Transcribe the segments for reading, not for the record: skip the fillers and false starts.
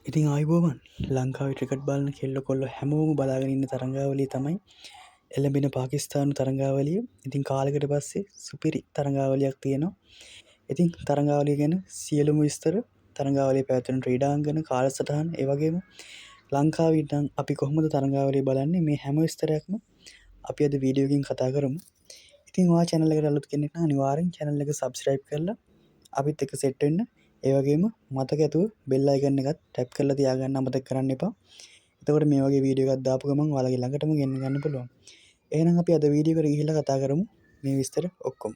ඉතින් ආයිබෝවන් ලංකාව ට්‍රිකට් බලන කෙල්ල කොල්ල හැමෝම බලාගෙන ඉන්න තරංගාවලිය තමයි එල්ලබෙන පාකිස්ානු තරංගාවලිය. ඉතින් කාලකට පස්සේ සුපිරි තරංගාවලයක් තියෙනවා. ඉතින් තරංගාවලිය ගැන සියලුම විස්තර තරංගාවලිය පැවැත්වෙන ක්‍රීඩාංගන කාලසටහන් ඒවගේම ලංකාවිටන් අපි කොහොමද තරංගාවලිය බලන්නේ මේ හැම විස්තරයක්ම අපි අද වීඩියෝකින් කතා කරමු. ඉතින් වා චැනලක අලුත් කෙනෙක් අනිවාරෙන් චැනල එක සබස්ක්‍රයිබ් කරලා අපිත් එක සෙට්ටෙන්න ඒවගේම මතක ඇතුව බෙල් අයිකන් එකත් ටැප් කරලා තියාගන්න අමතක කරන්න එපා. එතකොට මේ වගේ වීඩියෝ එකක් දාපු ගමන් ඔයාලගේ ළඟටම ගෙන්න ගන්න පුළුවන්. එහෙනම් අපි අද වීඩියෝ එකට ගිහිල්ලා කතා කරමු මේ විස්තර ඔක්කොම.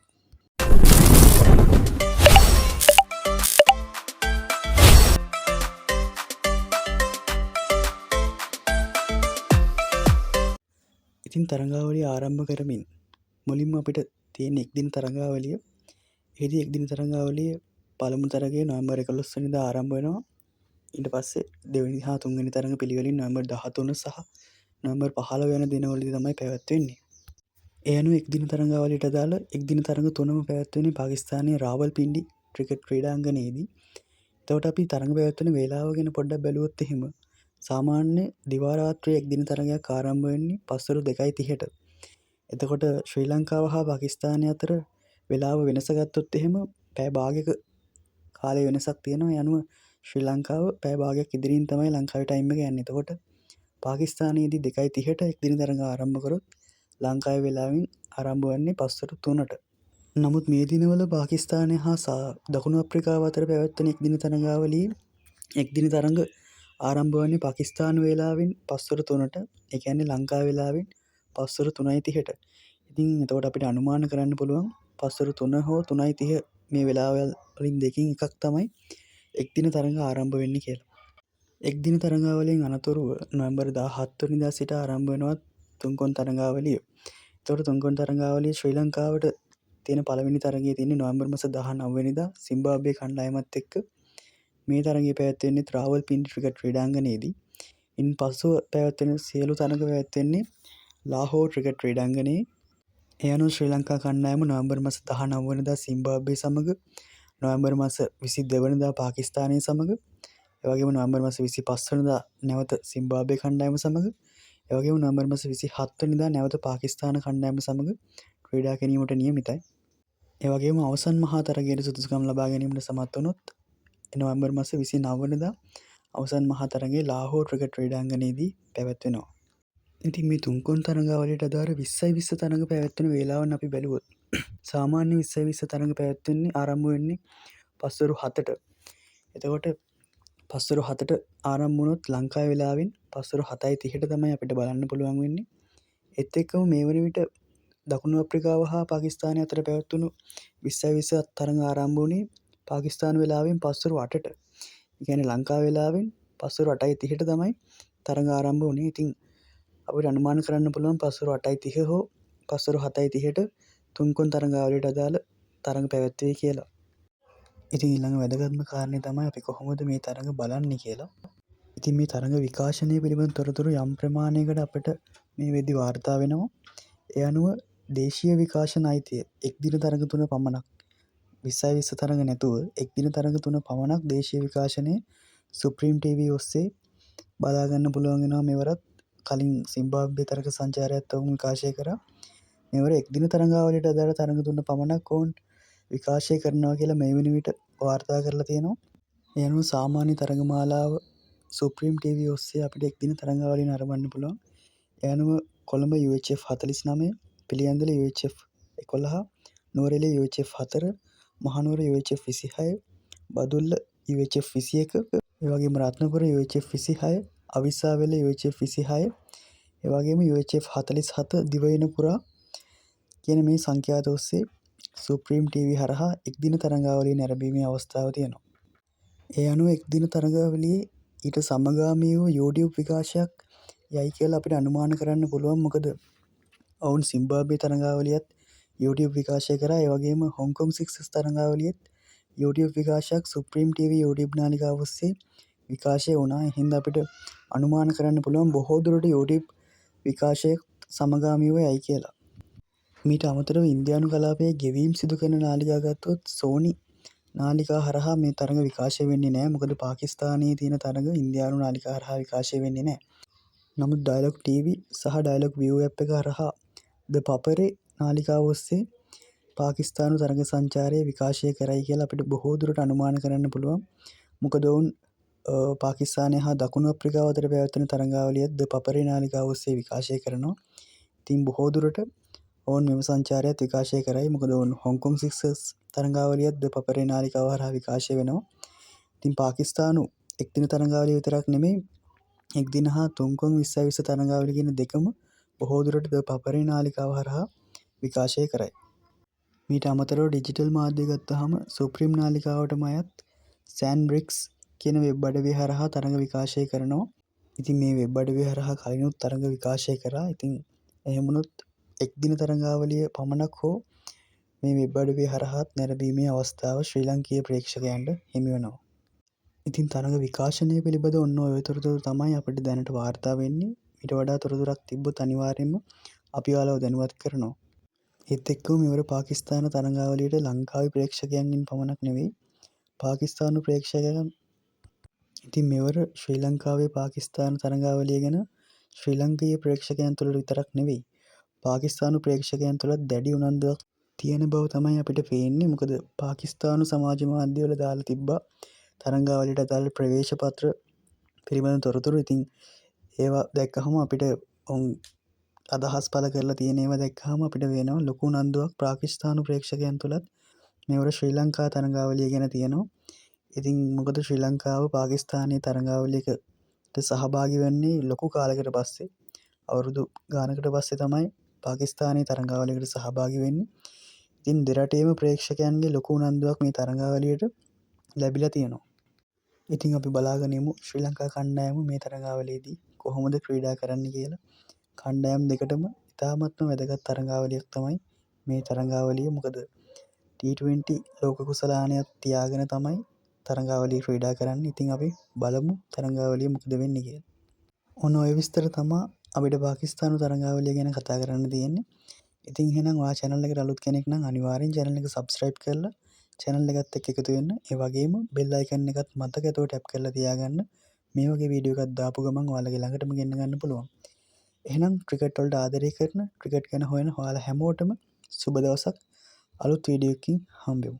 ඉතින් තරංගාවලිය ආරම්භ කරමින් මුලින්ම අපිට තියෙන එක්දින තරංගාවලිය. එහිදී එක්දින තරංගාවලිය පළමු තරගය නොවැම්බර් 11 වෙනිදා ආරම්භ වෙනවා. ඊට පස්සේ දෙවෙනි හා තුන්වෙනි තරඟ පිළිවෙලින් නොවැම්බර් 13 සහ නොවැම්බර් 15 වෙන දිනවලදී තමයි පැවැත්වෙන්නේ. ඒ අනුව එක්දින තරඟාවලියට අදාළ එක්දින තරඟ තුනම පැවැත්වෙන්නේ පාකිස්තානයේ රාවල්පින්ඩි ක්‍රිකට් ක්‍රීඩාංගණයේදී. එතකොට අපි තරඟ පැවැත්වෙන වේලාව ගැන පොඩ්ඩක් බැලුවොත් එහෙම සාමාන්‍ය දිවා රාත්‍රියේ එක්දින තරඟයක් ආරම්භ වෙන්නේ පස්වරු 2:30ට. එතකොට ශ්‍රී ලංකාව හා පාකිස්තානය අතර වෙලාව වෙනස ගත්තොත් එහෙම පැය භාගයක කාලය වෙනසක් තියෙනවා. ඒ අනුව ශ්‍රී ලංකාව පැය භාගයක් ඉදිරියෙන් තමයි ලංකාවේ ටයිම් එක යන්නේ. එතකොට පාකිස්තානයේදී 2:30ට එක්දින තරඟ ආරම්භ කරොත් ලංකාවේ වෙලාවෙන් ආරම්භ වන්නේ පස්වරු 3ට. නමුත් මේ දිනවල පාකිස්තානය හා දකුණු අප්‍රිකාව අතර පැවැත්වෙන එක්දින තරඟාවලියේ එක්දින තරඟ ආරම්භ වන්නේ පාකිස්තාන වේලාවෙන් පස්වරු 3ට. ඒ කියන්නේ ලංකාවේ වෙලාවෙන් පස්වරු 3:30ට. ඉතින් එතකොට අපිට අනුමාන කරන්න පුළුවන් පස්වරු 3 හෝ 3:30 මේ වෙලාවල් වලින් දෙකින් එකක් තමයි එක්දින තරඟ ආරම්භ වෙන්නේ කියලා. එක්දින තරඟාවලියෙන් අනතුරුව නොවැම්බර් 17 වෙනිදා සිට ආරම්භ වෙනවා තුන්කොන් තරඟාවලිය. එතකොට තුන්කොන් තරඟාවලිය ශ්‍රී ලංකාවට තියෙන පළවෙනි තරගය තියෙන්නේ නොවැම්බර් මාස 19 වෙනිදා සිම්බාබ්වේ කණ්ඩායමත් එක්ක. මේ තරගය පැවැත්වෙන්නේ රාවල්පින්ඩි ක්‍රිකට් ක්‍රීඩාංගණයේදී. ඉන් පසුව පැවැත්වෙන සියලු තරඟ පැවැත්වෙන්නේ ලාහෝර් ක්‍රිකට් ක්‍රීඩාංගණයේ. ඒ අනුව ශ්‍රී ලංකා කණ්ඩායම නොවැම්බර් මාස 19 වෙනිදා සිම්බාබ්වේ සමග, නොවැම්බර් මාස 22 වෙනිදා පාකිස්තානය සමග, එවැගේම නොවැම්බර් මාස 25 වෙනිදා නැවත සිම්බාබ්වේ කණ්ඩායම සමග, එවැගේම නොවැම්බර් මාස 27 වෙනිදා නැවත පාකිස්තාන කණ්ඩායම සමග ක්‍රීඩා කිරීමට නියමිතයි. එවැගේම අවසන් මහා තරගයට සුදුසුකම් ලබා ගැනීමට සමත් වුණොත් නොවැම්බර් මාස 29 වෙනිදා අවසන් මහා තරගය ලාහෝර් ක්‍රිකට් ක්‍රීඩාංගණයේදී පැවැත්වෙනවා. ඉතින් මේ තුන්කොන් තරඟාවලියට අදාළ 20:20 තරඟ පැවැත්වෙන වේලාවන් අපි බැලුවොත් සාමාන්‍ය 20:20 තරඟ පැවැත්වෙන්නේ ආරම්භ වෙන්නේ පස්වරු 7ට. එතකොට පස්වරු 7ට ආරම්භ වුණොත් ලංකාවේ වෙලාවෙන් පස්වරු 7:30ට තමයි අපිට බලන්න පුළුවන් වෙන්නේ. ඒත් එක්කම මේ වන විට දකුණු අප්‍රිකාව හා පාකිස්තානය අතර පැවැත්වුණු 20:20 තරඟ ආරම්භ වුණේ පාකිස්තාන වෙලාවෙන් පස්වරු 8ට. ඒ කියන්නේ ලංකාවේ වෙලාවෙන් පස්වරු 8:30ට තමයි තරඟ ආරම්භ වුණේ. ඉතින් අපිට අනුමාන කරන්න පුළුවන් පස්වරු 8:30 හෝ පස්වරු 7:30ට තුන්කොන් තරඟාවලියට අදාළ තරඟ පැවැත්වේ කියලා. ඉතින් ඊළඟ වැදගත්ම කාරණේ තමයි අපි කොහොමද මේ තරඟ බලන්නේ කියලා. ඉතින් මේ තරඟ විකාශනය පිළිබඳ තොරතුරු යම් ප්‍රමාණයකට අපිට මේ වෙද්දි වාර්තා වෙනවා. ඒ අනුව දේශීය විකාශන අයිතිය එක්දින තරඟ 3 පමණක් 20:20 තරඟ නැතුව එක්දින තරඟ 3 පමණක් දේශීය විකාශනයේ සුප්‍රීම් ටීවී ඔස්සේ බලා ගන්න පුළුවන් වෙනවා. මෙවරත් කලින් සිම්බාබ්වේ තරග සංචාරයත් ඔවුන් විකාශය කරා. මෙවර එක්දින තරඟාවලියට අදාළ තරඟ 3 පමණක් ඔවුන් විකාශය කරනවා කියලා මේ වෙන විට වාර්තා කරලා තියෙනවා. ඒ අනුව සාමාන්‍ය තරඟ මාලාව සුප්‍රීම් ටීවී ඔස්සේ අපිට එක්දින තරඟාවලිය නරඹන්න පුළුවන්. ඒ අනුව Colombo UHF 49, Piliyandala UHF 11, Nuwara Eliya UHF 4, Mahanuwara UHF 26, Badulla UHF 21, ඒ වගේම රත්නපුර UHF 26, අවිස්සාවේල UHF 26, ඒ වගේම UHF 47 දිවයින පුරා කියන මේ සංඛ්‍යාත ඔස්සේ සුප්‍රීම් ටීවී හරහා එක්දින තරඟාවලිය නැරඹීමේ අවස්ථාව තියෙනවා. ඒ අනුව එක්දින තරඟාවලියේ ඊට සමගාමී වූ YouTube විකාශයක් යයි කියලා අපිට අනුමාන කරන්න පුළුවන්. මොකද ඔවුන් සිම්බාබ්වේ තරඟාවලියත් YouTube විකාශය කරා. ඒ වගේම හොංකොං සික්සර්ස් තරඟාවලියෙත් YouTube විකාශයක් සුප්‍රීම් ටීවී YouTube නාලිකාව ඔස්සේ විකාශය වුණා. එහෙනම් අපිට අනුමාන කරන්න පුළුවන් බොහෝ දුරට YouTube විකාශය සමගාමීව යයි කියලා. මීට අමතරව ඉන්දියානු කලාපයේ ගෙවීම් සිදු කරන නාලිකා ගත්තොත් Sony නාලිකා හරහා මේ තරඟ විකාශය වෙන්නේ නැහැ. මොකද පාකිස්තානයේ තියෙන තරඟ ඉන්දියානු නාලිකා හරහා විකාශය වෙන්නේ නැහැ. නමුත් ඩයලොග් ටීවී සහ ඩයලොග් විව් ඇප් එක හරහා ද පපරේ නාලිකාව ඔස්සේ පාකිස්තානු තරඟ සංචාරය විකාශය කරයි කියලා අපිට බොහෝ දුරට අනුමාන කරන්න පුළුවන්. මොකද ඔවුන් පාකිස්තානය හා දකුණු අප්‍රිකාව අතර පැවැත්වෙන තරඟාවලියත් ද පපරේ නාලිකාව ඔස්සේ විකාශය කරනවා. ඉතින් බොහෝ දුරට ඔවුන් මෙම සංචාරයත් විකාශය කරයි. මොකද ඔවුන් හොංකොං සික්සර්ස් තරඟාවලියත් ද පපරේ නාලිකාව හරහා විකාශය වෙනවා. ඉතින් පාකිස්තානු එක්දින තරඟාවලිය විතරක් නෙමෙයි එක්දින හා තුන්කොන් 20 තරඟාවලිය කියන දෙකම බොහෝ දුරට ද පපරේ නාලිකාව හරහා විකාශය කරයි. මීට අමතරව ඩිජිටල් මාධ්‍ය ගත්තහම සුප්‍රීම් නාලිකාවටම අයත් සෑන්බ්‍රික්ස් කියන වෙබ් අඩවිය හරහා තරඟ විකාශය කරනවා. ඉතින් මේ වෙබ් අඩවිය හරහා කලිනුත් තරඟ විකාශය කරා. ඉතින් එහෙමුණොත් එක්දින තරඟාවලිය පමණක් හෝ මේ වෙබ් අඩවිය හරහාත් නැරඹීමේ අවස්ථාව ශ්‍රී ලංකීය ප්‍රේක්ෂකයන්ට හිමි වෙනවා. ඉතින් තරඟ විකාශනය පිළිබඳ ඔන්න ඔය තොරතුරු තමයි අපිට දැනට වාර්තා වෙන්නේ. ඊට වඩා තොරතුරක් තිබ්බොත් අනිවාර්යයෙන්ම අපි ඔයාලව දැනුවත් කරනවා. ඒත් එක්කම මෙවර පාකිස්තාන තරඟාවලියට ලංකාවේ ප්‍රේක්ෂකයන්ගෙන් පමණක් නෙවෙයි පාකිස්තානු ප්‍රේක්ෂකයන් ඉතින් මෙවර ශ්‍රී ලංකාවේ පාකිස්තාන තරඟාවලිය ගැන ශ්‍රී ලංකීය ප්‍රේක්ෂකයන් තුළ විතරක් නෙවෙයි පාකිස්තානු ප්‍රේක්ෂකයන් තුළත් දැඩි උනන්දුවක් තියෙන බව තමයි අපිට පේන්නේ. මොකද පාකිස්තානු සමාජ මාධ්‍යවල දාලා තිබ්බා තරඟාවලියට අදාළ ප්‍රවේශ පත්‍ර පිළිබඳ තොරතුරු. ඉතින් ඒවා දැක්කහම අපිට අදහස් පළ කරලා තියෙන ඒවා දැක්කහම අපිට වෙනවා ලොකු උනන්දුවක් පාකිස්තානු ප්‍රේක්ෂකයන් තුළත් මෙවර ශ්‍රී ලංකා තරඟාවලිය ගැන තියෙනවා. ඉතින් මොකද ශ්‍රී ලංකාව පාකිස්තානයේ තරඟාවලියකට සහභාගී වෙන්නේ ලොකු කාලයකට පස්සේ අවුරුදු ගානකට පස්සේ තමයි පාකිස්තානයේ තරඟාවලියකට සහභාගී වෙන්නේ. ඉතින් දෙරටේම ප්‍රේක්ෂකයන්ගේ ලොකු උනන්දුවක් මේ තරඟාවලියට ලැබිලා තියෙනවා. ඉතින් අපි බලාගෙන ඉමු ශ්‍රී ලංකා කණ්ඩායම මේ තරඟාවලියේදී කොහොමද ක්‍රීඩා කරන්න කියලා. කණ්ඩායම් දෙකටම ඉතාමත්ම වැදගත් තරඟාවලියක් තමයි මේ තරඟාවලිය. මොකද T20 ලෝක කුසලානයක් තියාගෙන තමයි තරඟාවලිය ක්‍රීඩා කරන්න. ඉතින් අපි බලමු තරඟාවලිය මොකද වෙන්නේ කියලා. ඔන්න ඔය විස්තර තමයි අපිට පාකිස්තානු තරඟාවලිය ගැන කතා කරන්න තියෙන්නේ. ඉතින් එහෙනම් ඔයා channel එකට අලුත් කෙනෙක් නම් අනිවාර්යෙන් channel එක subscribe කරලා channel එකත් එක්ක එකතු වෙන්න. ඒ වගේම bell icon එකත් මතකතෝ tap කරලා තියාගන්න. මේ වගේ වීඩියෝ එකක් දාපු ගමන් ඔයාලගේ ළඟටම ගෙන්න ගන්න පුළුවන්. එහෙනම් ක්‍රිකට් වලට ආදරය කරන ක්‍රිකට් ගැන හොයන ඔයාලා හැමෝටම සුබ දවසක්. අලුත් වීඩියෝ එකකින් හම්බෙමු.